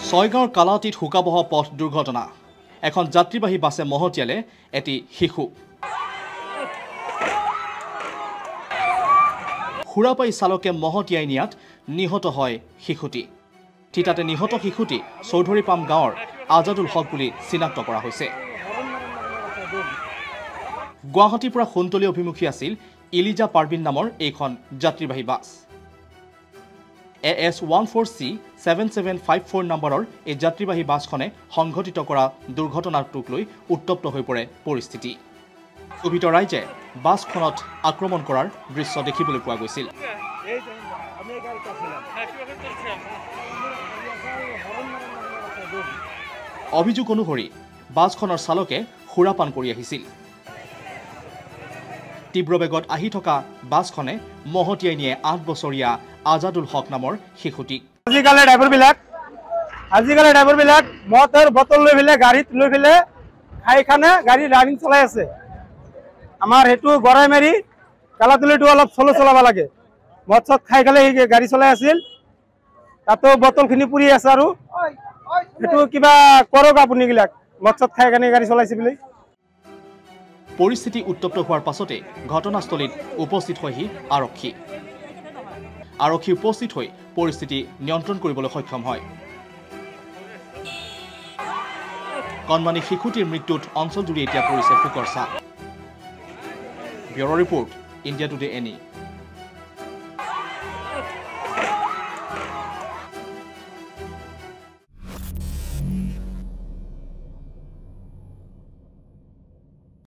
ছয়গাঁৱৰ কালাতীত শোকাবহ পথ দুৰ্ঘটনা এখন যাত্ৰীবাহী বাছে মহতিয়ালে এটি শিশু খুৰাপাই চালকে মহতিয়াই নিয়াত নিহত হয় শিশুটি ঠিতাতে নিহত শিশুটি চৌধুৰীপাম গাঁৱৰ আজাদুল হক বুলি চিনাক্ত কৰা হৈছে গুৱাহাটীৰ পৰা সোণতলী অভিমুখী আছিল ইলিজা পাৰবিন নামৰ এইখন যাত্ৰীবাহী বাছ AS14C 7754 নম্বৰৰ এই যাত্ৰীবাহী বাছখনে সংঘটিত কৰা দুৰ্ঘটনাটোক লৈ উত্তপ্ত হৈ পৰে পৰিস্থিতি ক্ষোভিত ৰাইজে বাছখনত আক্ৰমণ কৰাৰ দৃশ্য দেখিবলৈ পোৱা গৈছিল অভিযোগ অনুসৰি বাছখনৰ চালকে সুৰাপান কৰি আহিছিল তীব্ৰ বেগত আহি থকা বাছখনে মহতিয়াই নিয়ে 8 বছৰীয়া আজাদুল হক নামৰ শিশুটিক আজিকালি ড্ৰাইভাৰবিলাক মদৰ বটল লৈ ফেলে গাড়ীত লৈ ফেলে খাইখানে গাড়ী ড্ৰাইভিং চলাই আছে আমাৰ হেতু গৰাই মাৰি কালাতুলিটো অলপ চলাব লাগে মদ চদ খাই খালে গাড়ী চলাই আছিল তাতো বটলখিনি পুৰি আছে আৰু হেতু কিবা কৰক আপুনি গিলাক মদ চদ খাই খানে গাড়ী চলাইছে বুলি পৰিস্থিতি উত্তপ্ত হোৱাৰ পাছতে ঘটনাস্থলীত উপস্থিত হয়হি আৰক্ষী উপস্থিত হৈ পৰিস্থিতি নিয়ন্ত্ৰণ কৰিবলৈ সক্ষম হয় কণমানি শিশুটিৰ মৃত্যুত অঞ্চলজুৰি এতিয়া পৰিছে শোকৰ ছাপ bureau' report India today any